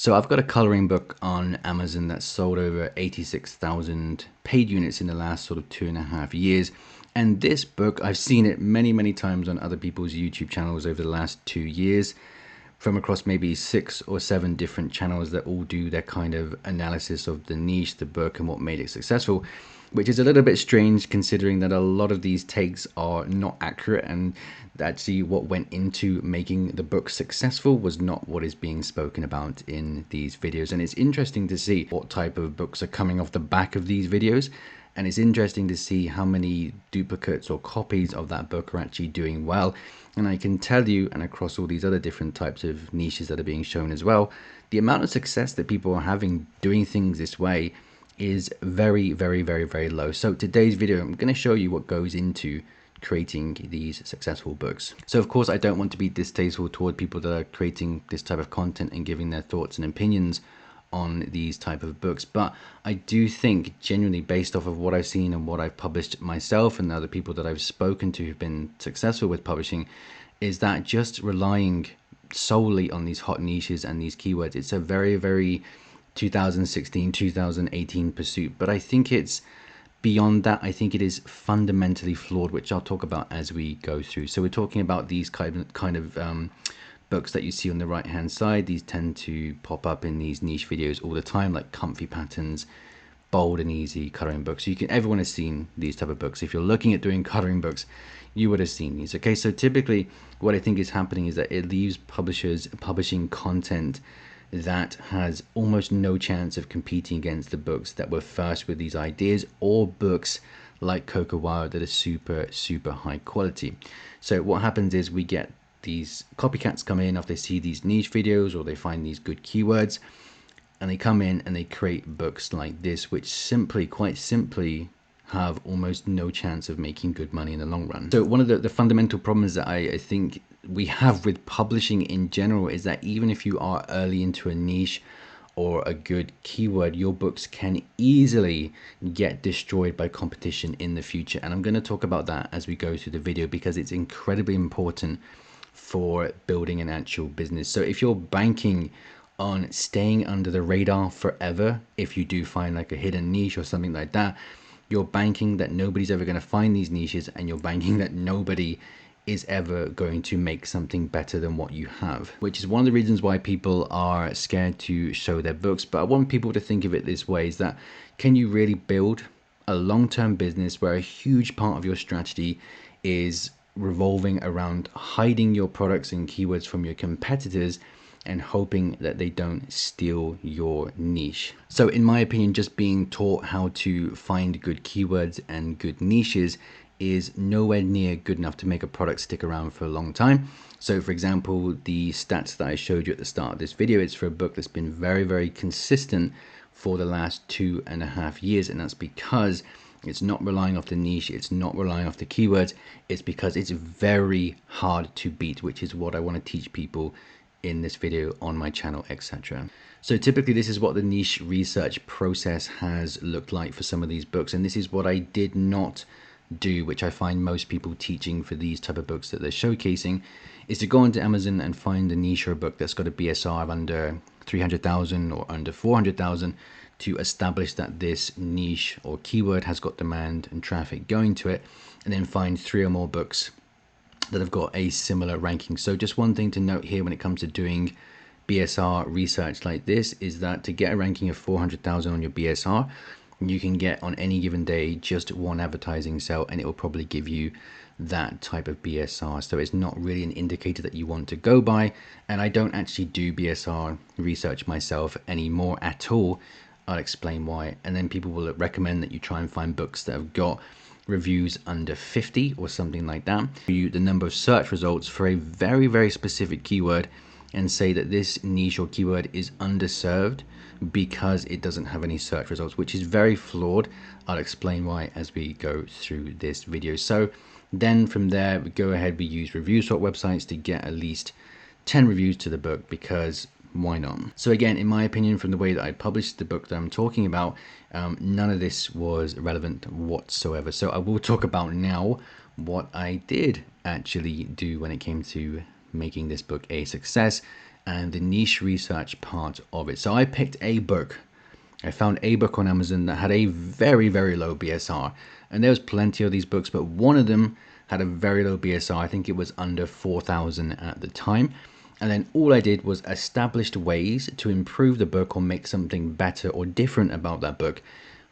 So I've got a coloring book on Amazon that's sold over 86,000 paid units in the last sort of 2.5 years. And this book, I've seen it many, many times on other people's YouTube channels over the last 2 years, from across maybe 6 or 7 different channels that all do their kind of analysis of the niche, the book, and what made it successful, which is a little bit strange considering that a lot of these takes are not accurate, and actually what went into making the book successful was not what is being spoken about in these videos. And it's interesting to see what type of books are coming off the back of these videos, and it's interesting to see how many duplicates or copies of that book are actually doing well. And I can tell you, and across all these other different types of niches that are being shown as well, the amount of success that people are having doing things this way is very, very, very, very low. So today's video, I'm going to show you what goes into creating these successful books. So of course, I don't want to be distasteful toward people that are creating this type of content and giving their thoughts and opinions on these type of books, but I do think genuinely, based off of what I've seen and what I've published myself and the other people that I've spoken to who've been successful with publishing, is that just relying solely on these hot niches and these keywords, it's a very, very 2016, 2018 pursuit. But I think it's beyond that. I think it is fundamentally flawed, which I'll talk about as we go through. So we're talking about these kind of books that you see on the right hand side. These tend to pop up in these niche videos all the time, like comfy patterns, bold and easy coloring books. Everyone has seen these type of books. If you're looking at doing coloring books, you would have seen these. Okay, so typically what I think is happening is that it leaves publishers publishing content that has almost no chance of competing against the books that were first with these ideas, or books like Cocoa Wild that are super, super high quality. So what happens is we get these copycats come in after they see these niche videos or they find these good keywords, and they come in and they create books like this, which quite simply have almost no chance of making good money in the long run. So one of the fundamental problems that I think we have with publishing in general is that even if you are early into a niche or a good keyword, your books can easily get destroyed by competition in the future. And I'm going to talk about that as we go through the video, because it's incredibly important for building an actual business. So if you're banking on staying under the radar forever, if you do find like a hidden niche or something like that, you're banking that nobody's ever going to find these niches, and you're banking that nobody is ever going to make something better than what you have, which is one of the reasons why people are scared to show their books. But I want people to think of it this way, is that can you really build a long-term business where a huge part of your strategy is revolving around hiding your products and keywords from your competitors and hoping that they don't steal your niche? So in my opinion, just being taught how to find good keywords and good niches is nowhere near good enough to make a product stick around for a long time. So for example, the stats that I showed you at the start of this video, it's for a book that's been very, very consistent for the last 2.5 years. And that's because it's not relying off the niche, it's not relying off the keywords, it's because it's very hard to beat, which is what I want to teach people in this video on my channel, etc. So typically this is what the niche research process has looked like for some of these books, and this is what I did not do, which I find most people teaching for these type of books that they're showcasing, is to go onto Amazon and find a niche or a book that's got a BSR of under 300,000 or under 400,000 to establish that this niche or keyword has got demand and traffic going to it, and then find 3 or more books that have got a similar ranking. So just one thing to note here when it comes to doing BSR research like this is that to get a ranking of 400,000 on your BSR, you can get on any given day just one advertising cell, and it will probably give you that type of BSR. So it's not really an indicator that you want to go by, and I don't actually do BSR research myself anymore at all. I'll explain why. And then people will recommend that you try and find books that have got reviews under 50 or something like that, the number of search results for a very, very specific keyword, and say that this niche or keyword is underserved because it doesn't have any search results, which is very flawed. I'll explain why as we go through this video. So then from there, we go ahead, we use review sort websites to get at least 10 reviews to the book, because why not? So again, in my opinion, from the way that I published the book that I'm talking about, none of this was relevant whatsoever. So I will talk about now what I did actually do when it came to making this book a success, and the niche research part of it. So I picked a book. I found a book on Amazon that had a very, very low BSR. And there was plenty of these books, but one of them had a very low BSR. I think it was under 4,000 at the time. And then all I did was established ways to improve the book or make something better or different about that book,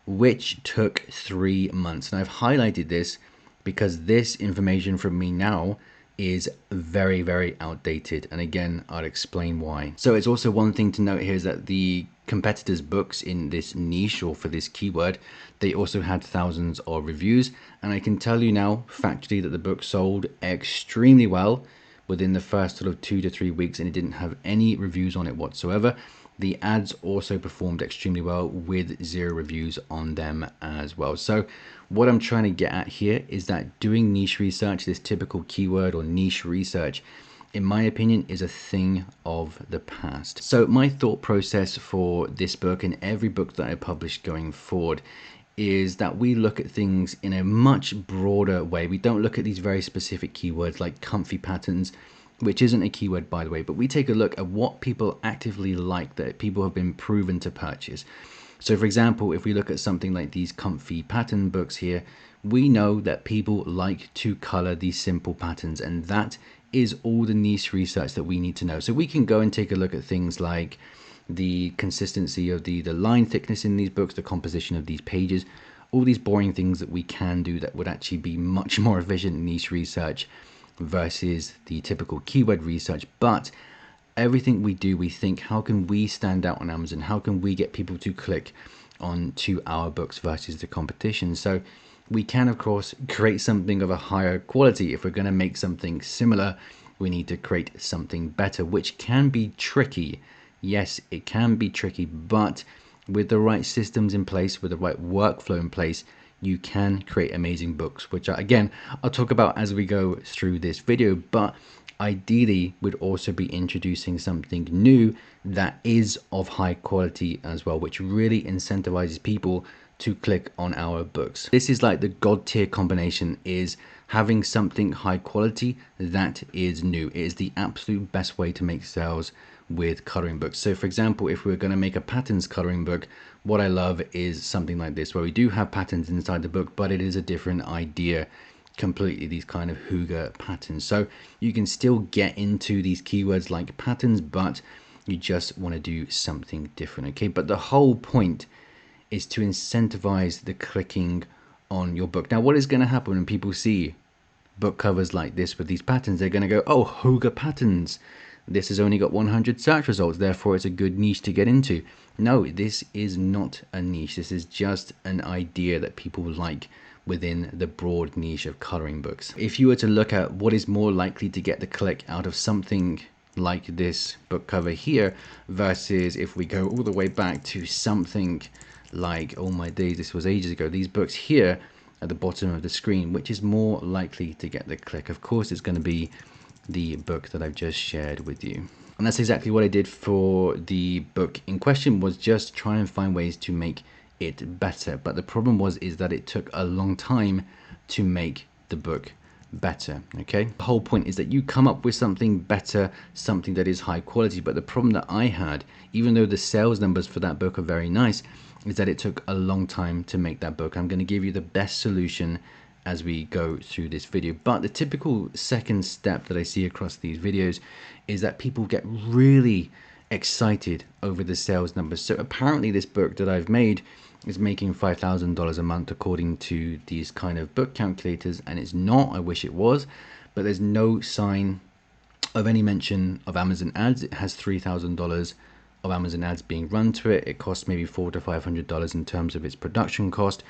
which took 3 months. And I've highlighted this because this information from me now is very, very outdated. And again, I'll explain why. So it's also one thing to note here is that the competitors' books in this niche or for this keyword, they also had thousands of reviews. And I can tell you now factually that the book sold extremely well within the first sort of 2 to 3 weeks, and it didn't have any reviews on it whatsoever. The ads also performed extremely well with 0 reviews on them as well. So what I'm trying to get at here is that doing niche research, this typical keyword or niche research, in my opinion, is a thing of the past. So my thought process for this book and every book that I publish going forward is that we look at things in a much broader way. We don't look at these very specific keywords like comfy patterns, which isn't a keyword by the way, but we take a look at what people actively like that people have been proven to purchase. So for example, if we look at something like these comfy pattern books here, we know that people like to color these simple patterns, and that is all the niche research that we need to know. So we can go and take a look at things like the consistency of the line thickness in these books, the composition of these pages, all these boring things that we can do that would actually be much more efficient niche research versus the typical keyword research. But everything we do, we think, how can we stand out on Amazon? How can we get people to click on to our books versus the competition? So we can, of course, create something of a higher quality. If we're going to make something similar, we need to create something better, which can be tricky. Yes, it can be tricky, but with the right systems in place, with the right workflow in place, you can create amazing books, which again, I'll talk about as we go through this video. But ideally, we'd also be introducing something new that is of high quality as well, which really incentivizes people to click on our books. This is like the god tier combination, is having something high quality that is new. It is the absolute best way to make sales with coloring books. So for example, if we're going to make a patterns coloring book, what I love is something like this, where we do have patterns inside the book, but it is a different idea completely, these kind of hygge patterns. So you can still get into these keywords like patterns, but you just want to do something different. Okay, but the whole point is to incentivize the clicking on your book. Now, what is going to happen when people see book covers like this with these patterns? They're going to go, oh, hygge patterns, this has only got 100 search results, therefore it's a good niche to get into. No, this is not a niche. This is just an idea that people like within the broad niche of coloring books. If you were to look at what is more likely to get the click out of something like this book cover here versus if we go all the way back to something like, oh my days, this was ages ago, these books here at the bottom of the screen, which is more likely to get the click? Of course, it's going to be the book that I've just shared with you. And that's exactly what I did for the book in question, was just try and find ways to make it better. But the problem is that it took a long time to make the book better. Okay, the whole point is that you come up with something better, something that is high quality. But the problem that I had, even though the sales numbers for that book are very nice, is that it took a long time to make that book. I'm going to give you the best solution as we go through this video. But the typical second step that I see across these videos is that people get really excited over the sales numbers. So apparently this book that I've made is making $5,000 a month according to these kind of book calculators, and it's not. I wish it was, but there's no sign of any mention of Amazon ads. It has $3,000 of Amazon ads being run to it. It costs maybe $400 to $500 in terms of its production cost,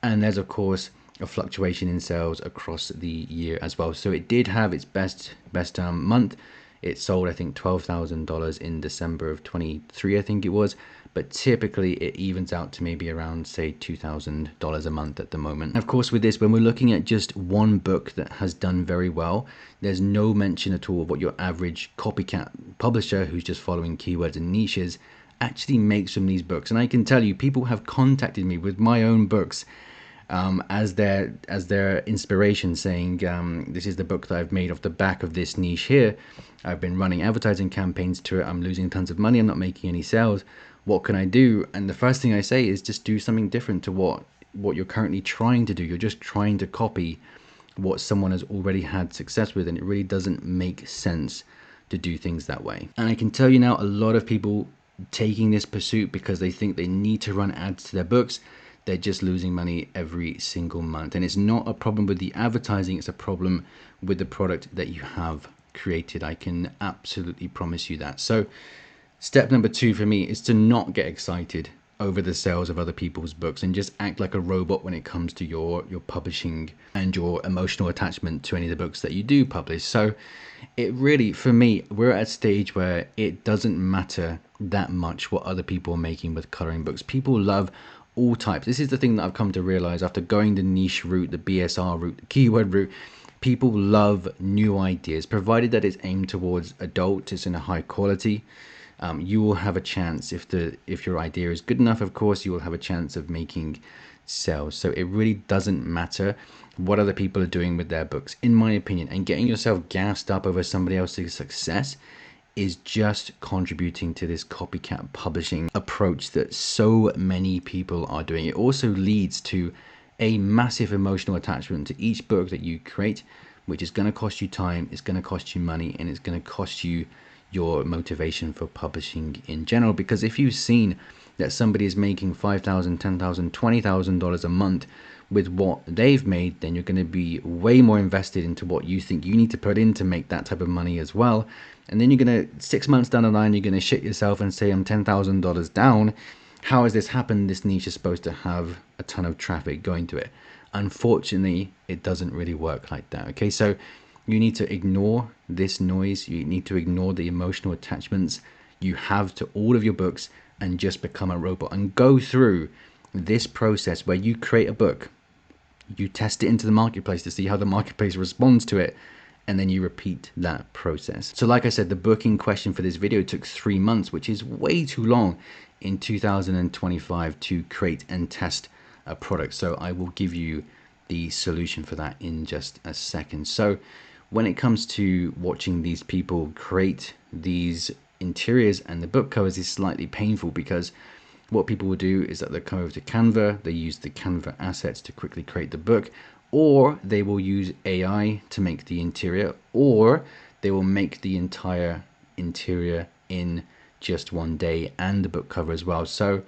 and there's of course a fluctuation in sales across the year as well. So it did have its best month. It sold, I think, $12,000 in December of 23, I think it was. But typically it evens out to maybe around, say, $2,000 a month at the moment. Of course, with this, when we're looking at just one book that has done very well, there's no mention at all of what your average copycat publisher who's just following keywords and niches actually makes from these books. And I can tell you, people have contacted me with my own books as their inspiration, saying, this is the book that I've made off the back of this niche here. I've been running advertising campaigns to it. I'm losing tons of money. I'm not making any sales. What can I do? And the first thing I say is just do something different to what you're currently trying to do. You're just trying to copy what someone has already had success with, and it really doesn't make sense to do things that way. And I can tell you now, a lot of people taking this pursuit because they think they need to run ads to their books, they're just losing money every single month. And it's not a problem with the advertising, it's a problem with the product that you have created. I can absolutely promise you that. So step number 2 for me is to not get excited over the sales of other people's books and just act like a robot when it comes to your publishing and your emotional attachment to any of the books that you do publish. So it really, for me, we're at a stage where it doesn't matter that much what other people are making with coloring books. People love all types. This is the thing that I've come to realize after going the niche route, the BSR route, the keyword route. People love new ideas, provided that it's aimed towards adult, it's in a high quality. You will have a chance, if your idea is good enough, of course, you will have a chance of making sales. So it really doesn't matter what other people are doing with their books, in my opinion. And getting yourself gassed up over somebody else's success is just contributing to this copycat publishing approach that so many people are doing. It also leads to a massive emotional attachment to each book that you create, which is going to cost you time, it's going to cost you money, and it's going to cost you your motivation for publishing in general. Because if you've seen that somebody is making $5,000, $10,000, $20,000 a month with what they've made, then you're going to be way more invested into what you think you need to put in to make that type of money as well. And then you're going to, 6 months down the line, you're going to shit yourself and say, I'm $10,000 down. How has this happened? This niche is supposed to have a ton of traffic going to it. Unfortunately, it doesn't really work like that. Okay, so you need to ignore this noise. You need to ignore the emotional attachments you have to all of your books and just become a robot and go through this process where you create a book, you test it into the marketplace to see how the marketplace responds to it, and then you repeat that process. So like I said, the book in question for this video took 3 months, which is way too long in 2025 to create and test a product. So I will give you the solution for that in just a second. So when it comes to watching these people create these interiors and the book covers is slightly painful, because what people will do is that they'll come over to Canva, they use the Canva assets to quickly create the book, or they will use AI to make the interior, or they will make the entire interior in just one day and the book cover as well. So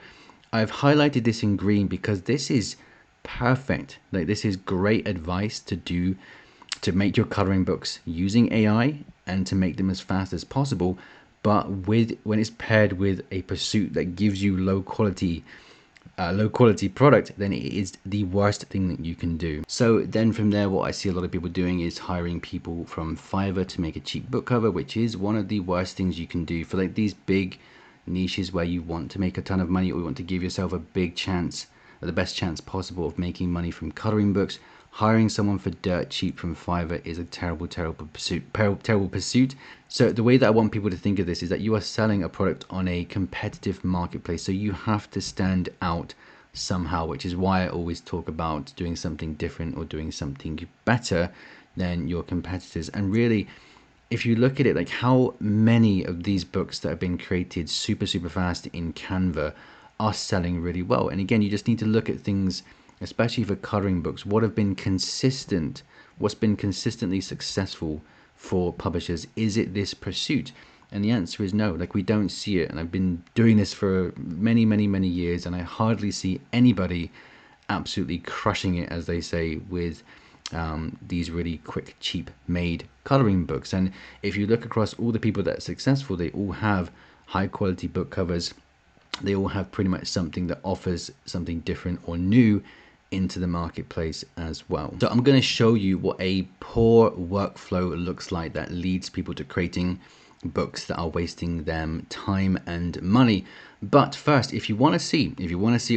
I've highlighted this in green because this is perfect. Like, this is great advice to do to make your coloring books using AI and to make them as fast as possible, but when it's paired with a pursuit that gives you low quality product, then it is the worst thing that you can do. So then from there, what I see a lot of people doing is hiring people from Fiverr to make a cheap book cover, which is one of the worst things you can do for like these big niches where you want to make a ton of money, or you want to give yourself a big chance, or the best chance possible of making money from coloring books. Hiring someone for dirt cheap from Fiverr is a terrible pursuit. So the way that I want people to think of this is that you are selling a product on a competitive marketplace, so you have to stand out somehow, which is why I always talk about doing something different or doing something better than your competitors. And really, if you look at it, like how many of these books that have been created super fast in Canva are selling really well. And again, you just need to look at things, especially for coloring books, what's been consistently successful for publishers. Is it this pursuit? And the answer is no. Like, we don't see it. And I've been doing this for many years, and I hardly see anybody absolutely crushing it, as they say, with these really quick, cheap made coloring books. And if you look across all the people that are successful, they all have high quality book covers. They all have pretty much something that offers something different or new into the marketplace as well. So I'm going to show you what a poor workflow looks like that leads people to creating books that are wasting them time and money. But first, if you want to see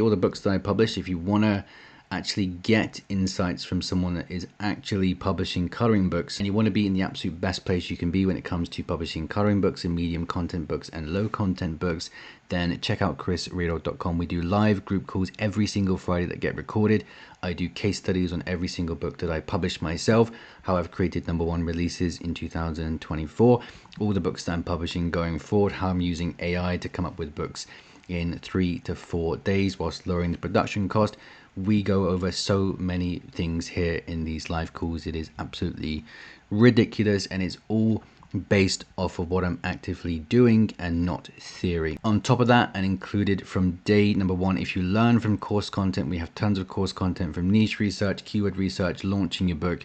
all the books that I publish, if you want to actually get insights from someone that is actually publishing coloring books, and you want to be in the absolute best place you can be when it comes to publishing coloring books and medium content books and low content books, then check out chrisraydog.com. We do live group calls every single Friday that get recorded. I do case studies on every single book that I publish myself, how I've created #1 releases in 2024, all the books that I'm publishing going forward, how I'm using AI to come up with books in 3 to 4 days whilst lowering the production cost. We go over so many things here in these live calls. It is absolutely ridiculous, and it's all based off of what I'm actively doing and not theory. On top of that, and included from day #1, if you learn from course content, we have tons of course content from niche research, keyword research, launching your book,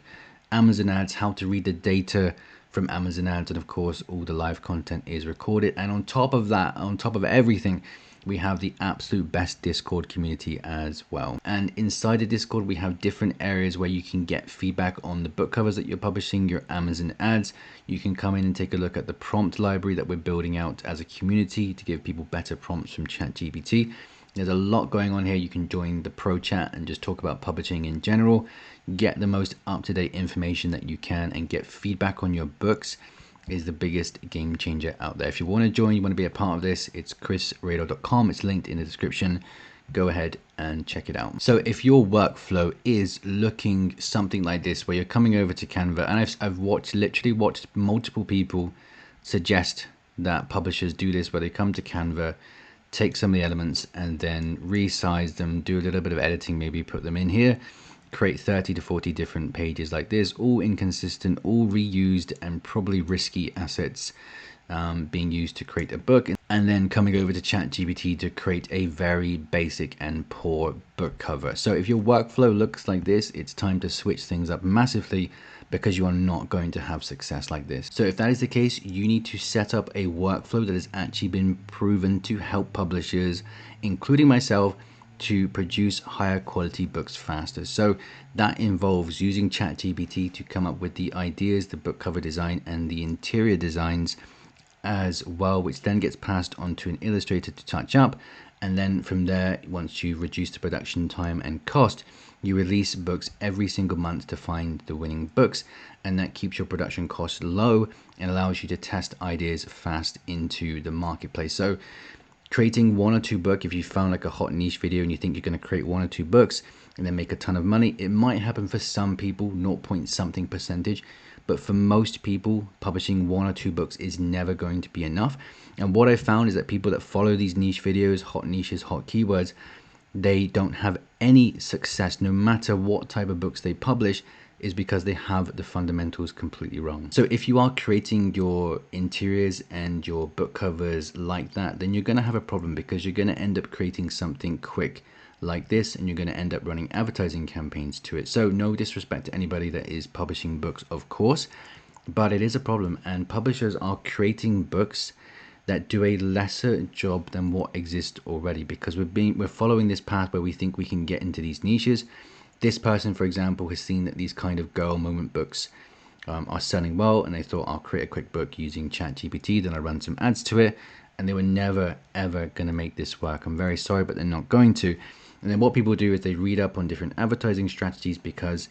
Amazon ads, how to read the data from Amazon ads, and of course all the live content is recorded. And on top of that, on top of everything, we have the absolute best Discord community as well. And inside the Discord, we have different areas where you can get feedback on the book covers that you're publishing, your Amazon ads. You can come in and take a look at the prompt library that we're building out as a community to give people better prompts from ChatGPT. There's a lot going on here. You can join the pro chat and just talk about publishing in general, get the most up-to-date information that you can, and get feedback on your books. Is the biggest game changer out there. If you want to join, you want to be a part of this, it's chrisraydog.com. It's linked in the description. Go ahead and check it out. So if your workflow is looking something like this, where you're coming over to Canva, and I've literally watched multiple people suggest that publishers do this, where they come to Canva, take some of the elements and then resize them, do a little bit of editing, maybe put them in here, create 30 to 40 different pages like this, all inconsistent, all reused, and probably risky assets being used to create a book, and then coming over to ChatGPT to create a very basic and poor book cover. So if your workflow looks like this, it's time to switch things up massively, because you are not going to have success like this. So if that is the case, you need to set up a workflow that has actually been proven to help publishers, including myself, to produce higher quality books faster. So that involves using ChatGPT to come up with the ideas, the book cover design, and the interior designs as well, which then gets passed on to an illustrator to touch up. And then from there, once you've reduced the production time and cost, you release books every single month to find the winning books, and that keeps your production costs low and allows you to test ideas fast into the marketplace. So creating 1 or 2 books, if you found like a hot niche video and you think you're going to create 1 or 2 books and then make a ton of money, it might happen for some people, 0 point something percentage, but for most people, publishing 1 or 2 books is never going to be enough. And what I found is that people that follow these niche videos, hot niches, hot keywords, they don't have any success no matter what type of books they publish, is because they have the fundamentals completely wrong. So if you are creating your interiors and your book covers like that, then you're going to have a problem, because you're going to end up creating something quick like this, and you're going to end up running advertising campaigns to it. So no disrespect to anybody that is publishing books, of course, but it is a problem, and publishers are creating books that do a lesser job than what exists already, because we're following this path where we think we can get into these niches. This person, for example, has seen that these kind of girl moment books are selling well, and they thought, I'll create a quick book using ChatGPT, then I run some ads to it, and they were never ever going to make this work. I'm very sorry, but they're not going to. And then what people do is they read up on different advertising strategies, because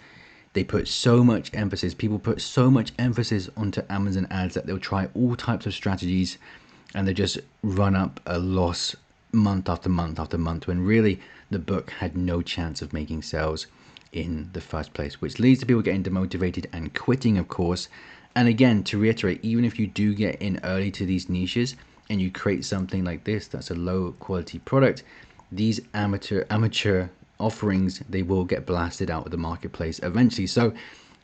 they put so much emphasis, people put so much emphasis onto Amazon ads that they'll try all types of strategies, and they just run up a loss month after month after month, when really the book had no chance of making sales in the first place, which leads to people getting demotivated and quitting, of course. And again, to reiterate, even if you do get in early to these niches and you create something like this that's a low quality product, these amateur offerings, they will get blasted out of the marketplace eventually. So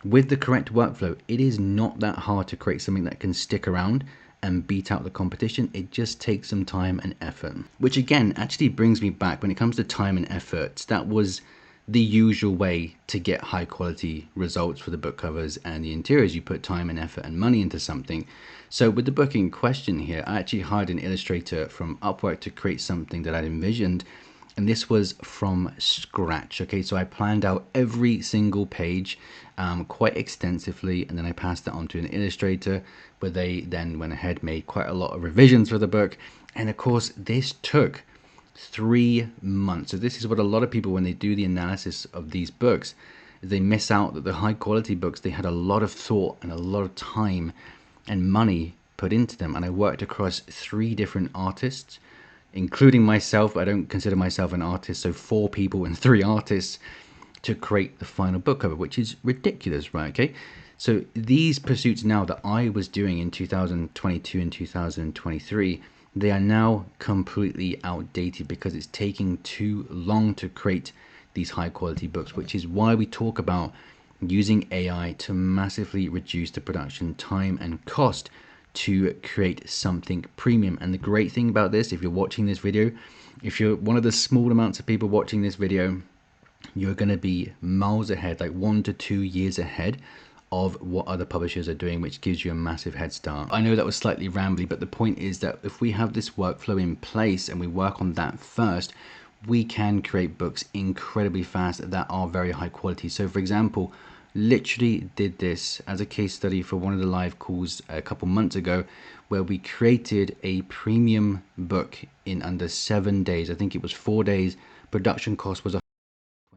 with the correct workflow, it is not that hard to create something that can stick around and beat out the competition. It just takes some time and effort, which again actually brings me back, when it comes to time and effort, that was the usual way to get high quality results for the book covers and the interiors. You put time and effort and money into something. So with the book in question here, I actually hired an illustrator from Upwork to create something that I'd envisioned, and this was from scratch. Okay, so I planned out every single page quite extensively, and then I passed that on to an illustrator, where they then went ahead, made quite a lot of revisions for the book. And of course, this took 3 months. So this is what a lot of people, when they do the analysis of these books, they miss out that the high quality books, they had a lot of thought and a lot of time and money put into them. And I worked across 3 different artists, including myself. I don't consider myself an artist, so 4 people and 3 artists to create the final book cover, which is ridiculous, right? Okay, so these pursuits now that I was doing in 2022 and 2023, they are now completely outdated because it's taking too long to create these high quality books, which is why we talk about using AI to massively reduce the production time and cost to create something premium. And the great thing about this, if you're watching this video, if you're one of the small amounts of people watching this video, you're going to be miles ahead, like 1 to 2 years ahead of what other publishers are doing, which gives you a massive head start. I know that was slightly rambly, but the point is that if we have this workflow in place and we work on that first, we can create books incredibly fast that are very high quality. So for example, literally did this as a case study for one of the live calls a couple months ago, where we created a premium book in under 7 days. I think it was 4 days. Production cost was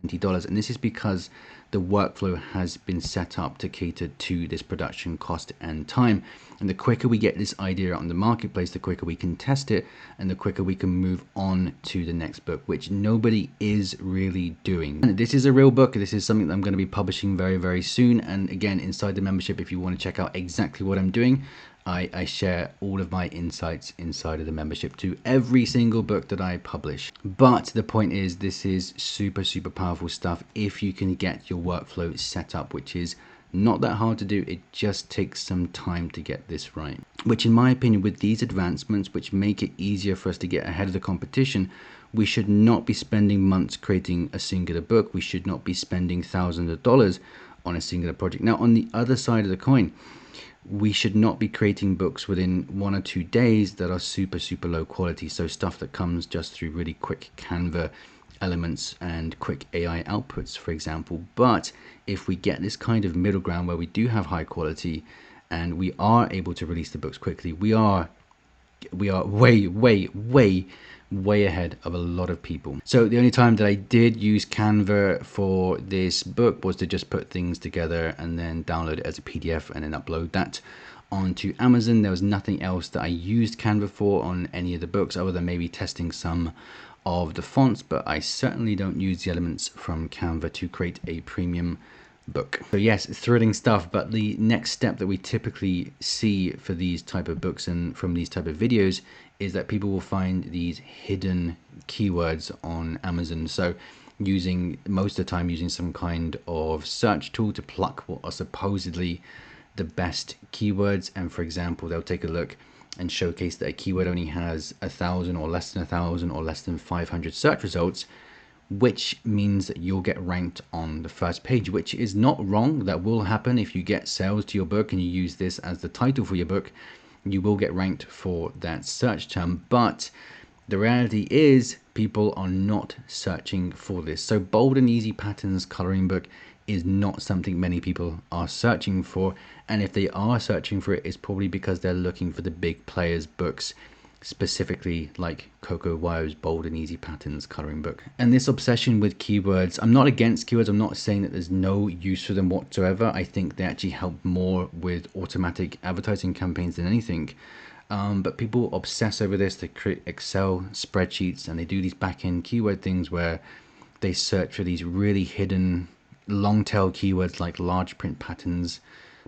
$20, and this is because the workflow has been set up to cater to this production cost and time. And the quicker we get this idea out in the marketplace, the quicker we can test it, and the quicker we can move on to the next book, which nobody is really doing. And this is a real book. This is something that I'm going to be publishing very, very soon. And again, inside the membership, if you want to check out exactly what I'm doing, I share all of my insights inside of the membership to every single book that I publish. But the point is, this is super, super powerful stuff if you can get your workflow set up, which is not that hard to do. It just takes some time to get this right, which in my opinion, with these advancements, which make it easier for us to get ahead of the competition, we should not be spending months creating a singular book. We should not be spending thousands of dollars on a singular project. Now, on the other side of the coin, we should not be creating books within 1 or 2 days that are super, super low quality. So stuff that comes just through really quick Canva elements and quick AI outputs, for example. But if we get this kind of middle ground where we do have high quality and we are able to release the books quickly, we are way ahead of a lot of people. So the only time that I did use Canva for this book was to just put things together and then download it as a PDF and then upload that onto Amazon. There was nothing else that I used Canva for on any of the books other than maybe testing some of the fonts, but I certainly don't use the elements from Canva to create a premium book. So yes, it's thrilling stuff, but the next step that we typically see for these type of books and from these type of videos is that people will find these hidden keywords on Amazon. So most of the time using some kind of search tool to pluck what are supposedly the best keywords. And for example, they'll take a look and showcase that a keyword only has 1,000 or less than 1,000 or less than 500 search results, which means that you'll get ranked on the first page, which is not wrong. That will happen if you get sales to your book and you use this as the title for your book. You will get ranked for that search term, but the reality is people are not searching for this. So bold and easy patterns coloring book is not something many people are searching for, and if they are searching for it, it's probably because they're looking for the big players books, specifically like Coco Wyo's bold and easy patterns coloring book. And this obsession with keywords, I'm not against keywords. I'm not saying that there's no use for them whatsoever. I think they actually help more with automatic advertising campaigns than anything. But people obsess over this. They create Excel spreadsheets and they do these back-end keyword things where they search for these really hidden long tail keywords like large print patterns,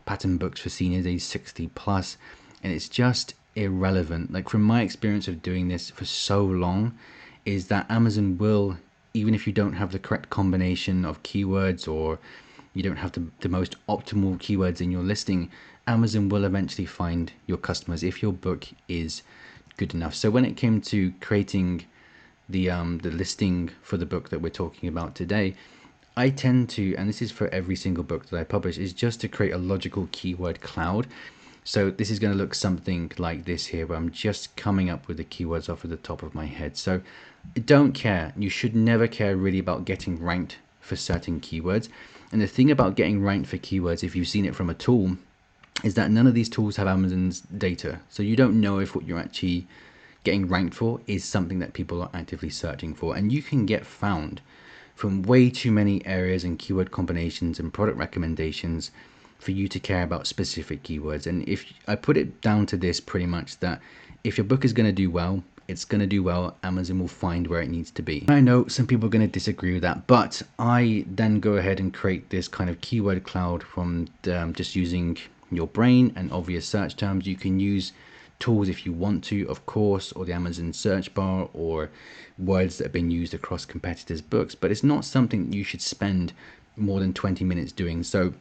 pattern books for seniors age 60 plus, and it's just irrelevant. Like from my experience of doing this for so long, is that Amazon will, even if you don't have the correct combination of keywords or you don't have the most optimal keywords in your listing, Amazon will eventually find your customers if your book is good enough. So when it came to creating the listing for the book that we're talking about today, I tend to, and this is for every single book that I publish, is just to create a logical keyword cloud. So this is going to look something like this here, where I'm just coming up with the keywords off of the top of my head. So don't care. You should never care really about getting ranked for certain keywords. And the thing about getting ranked for keywords, if you've seen it from a tool, is that none of these tools have Amazon's data. So you don't know if what you're actually getting ranked for is something that people are actively searching for, and you can get found from way too many areas and keyword combinations and product recommendations for you to care about specific keywords. And if I put it down to this pretty much, that if your book is going to do well, it's going to do well. Amazon will find where it needs to be. I know some people are going to disagree with that, but I then go ahead and create this kind of keyword cloud from just using your brain and obvious search terms. You can use tools if you want to, of course, or the Amazon search bar, or words that have been used across competitors' books, but it's not something you should spend more than 20 minutes doing. So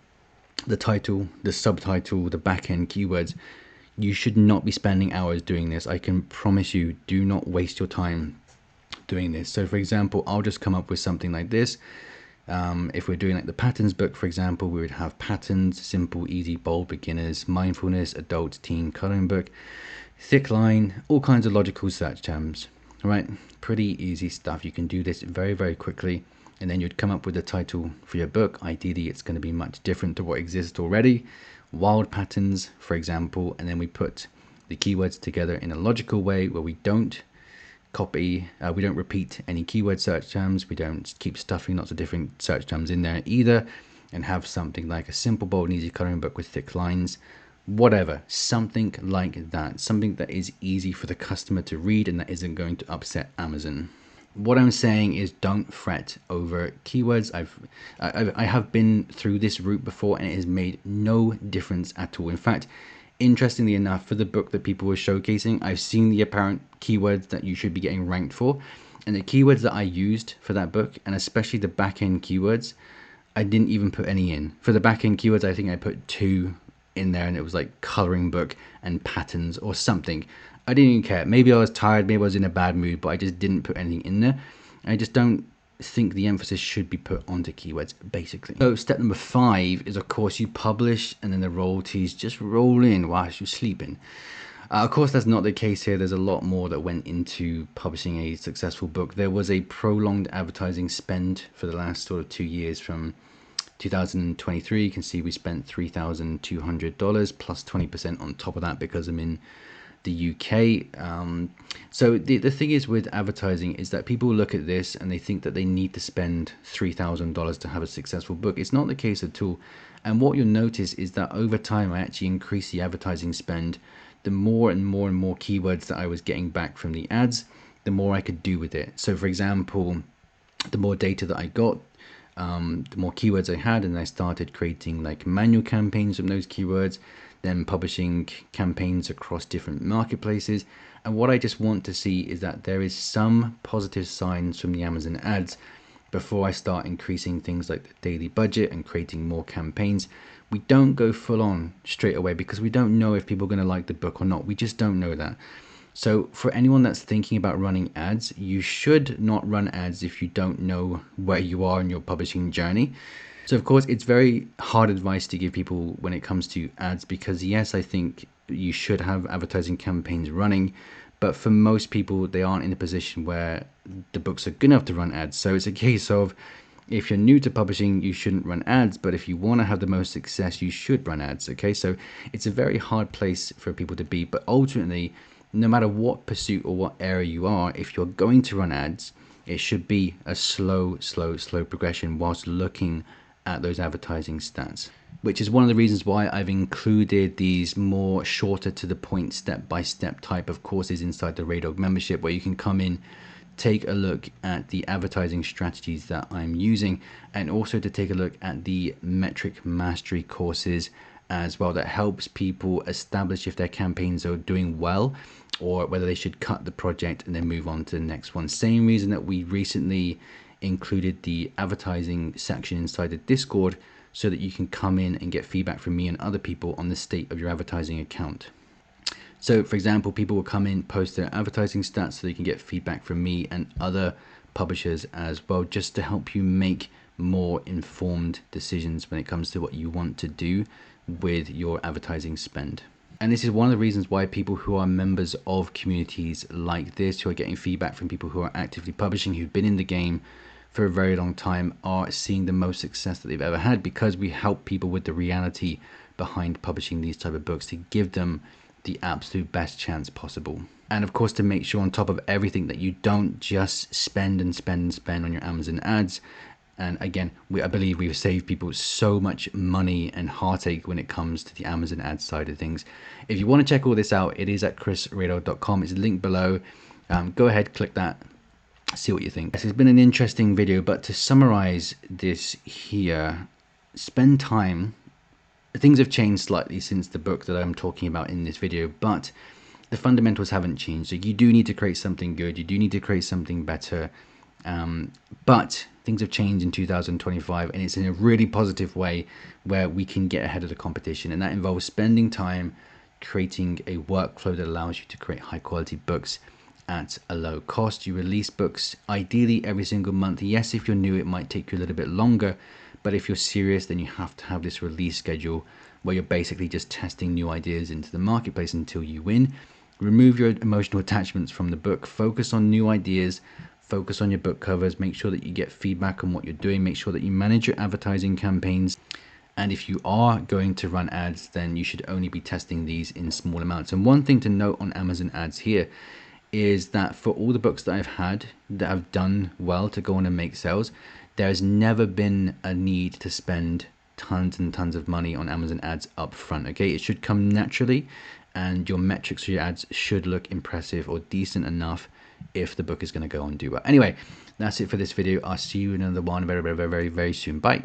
the title, the subtitle, the back-end keywords, you should not be spending hours doing this. I can promise you, do not waste your time doing this. So for example, I'll just come up with something like this. If we're doing like the patterns book, for example, we would have patterns, simple, easy, bold, beginners, mindfulness, adult, teen, coloring book, thick line, all kinds of logical search terms, right? Pretty easy stuff. You can do this very, very quickly. And then you'd come up with a title for your book. Ideally, it's going to be much different to what exists already. Wild patterns, for example, and then we put the keywords together in a logical way where we don't copy, we don't repeat any keyword search terms, we don't keep stuffing lots of different search terms in there either, and have something like a simple, bold, and easy coloring book with thick lines, whatever, something like that, something that is easy for the customer to read and that isn't going to upset Amazon. What I'm saying is, don't fret over keywords. I have been through this route before, and it has made no difference at all. In fact, interestingly enough, for the book that people were showcasing, I've seen the apparent keywords that you should be getting ranked for, and the keywords that I used for that book, and especially the back-end keywords, I didn't even put any in. For the back-end keywords, I think I put 2 in there, and it was like coloring book and patterns or something. I didn't even care. Maybe I was tired, maybe I was in a bad mood, but I just didn't put anything in there. I just don't think the emphasis should be put onto keywords, basically. So step number 5 is, of course, you publish and then the royalties just roll in whilst you're sleeping. Of course, that's not the case here. There's a lot more that went into publishing a successful book. There was a prolonged advertising spend for the last sort of 2 years. From 2023, you can see we spent $3,200 plus 20% on top of that because I'm in the UK. So the thing is with advertising is that people look at this and they think that they need to spend $3,000 to have a successful book. It's not the case at all. And what you'll notice is that over time I actually increased the advertising spend. The more and more and more keywords that I was getting back from the ads, the more I could do with it. So for example, the more data that I got, the more keywords I had, and I started creating like manual campaigns from those keywords, then publishing campaigns across different marketplaces. And what I just want to see is that there is some positive signs from the Amazon ads before I start increasing things like the daily budget and creating more campaigns. We don't go full on straight away because we don't know if people are going to like the book or not. We just don't know that. So for anyone that's thinking about running ads, you should not run ads if you don't know where you are in your publishing journey. So of course, it's very hard advice to give people when it comes to ads, because yes, I think you should have advertising campaigns running, but for most people, they aren't in a position where the books are good enough to run ads. So it's a case of, if you're new to publishing, you shouldn't run ads, but if you want to have the most success, you should run ads, okay? So it's a very hard place for people to be, but ultimately, no matter what pursuit or what area you are, if you're going to run ads, it should be a slow progression whilst looking at those advertising stats, which is one of the reasons why I've included these more shorter to the point step-by-step type of courses inside the Raydog membership, where you can come in, take a look at the advertising strategies that I'm using, and also to take a look at the metric mastery courses as well, that helps people establish if their campaigns are doing well or whether they should cut the project and then move on to the next one. Same reason that we recently included the advertising section inside the Discord, so that you can come in and get feedback from me and other people on the state of your advertising account. So for example, people will come in, post their advertising stats so they can get feedback from me and other publishers as well, just to help you make more informed decisions when it comes to what you want to do with your advertising spend. And this is one of the reasons why people who are members of communities like this, who are getting feedback from people who are actively publishing, who've been in the game for a very long time, are seeing the most success that they've ever had, because we help people with the reality behind publishing these type of books, to give them the absolute best chance possible. And of course, to make sure on top of everything that you don't just spend and spend and spend on your Amazon ads. And again, I believe we've saved people so much money and heartache when it comes to the Amazon ads side of things. If you want to check all this out, it is at chrisraydog.com. It's linked below. Go ahead, click that, see what you think. This has been an interesting video, but to summarize this here, spend time. Things have changed slightly since the book that I'm talking about in this video, but the fundamentals haven't changed. So you do need to create something good. You do need to create something better. But things have changed in 2025, and it's in a really positive way where we can get ahead of the competition. And that involves spending time creating a workflow that allows you to create high quality books at a low cost. You release books ideally every single month. Yes, if you're new, it might take you a little bit longer, but if you're serious, then you have to have this release schedule where you're basically just testing new ideas into the marketplace until you win. Remove your emotional attachments from the book. Focus on new ideas. Focus on your book covers. Make sure that you get feedback on what you're doing. Make sure that you manage your advertising campaigns. And if you are going to run ads, then you should only be testing these in small amounts. And one thing to note on Amazon ads here is that for all the books that I've had that have done well to go on and make sales, there has never been a need to spend tons and tons of money on Amazon ads up front. Okay, it should come naturally, and your metrics for your ads should look impressive or decent enough if the book is going to go and do well. Anyway, that's it for this video. I'll see you in another one very, very, very, very soon. Bye.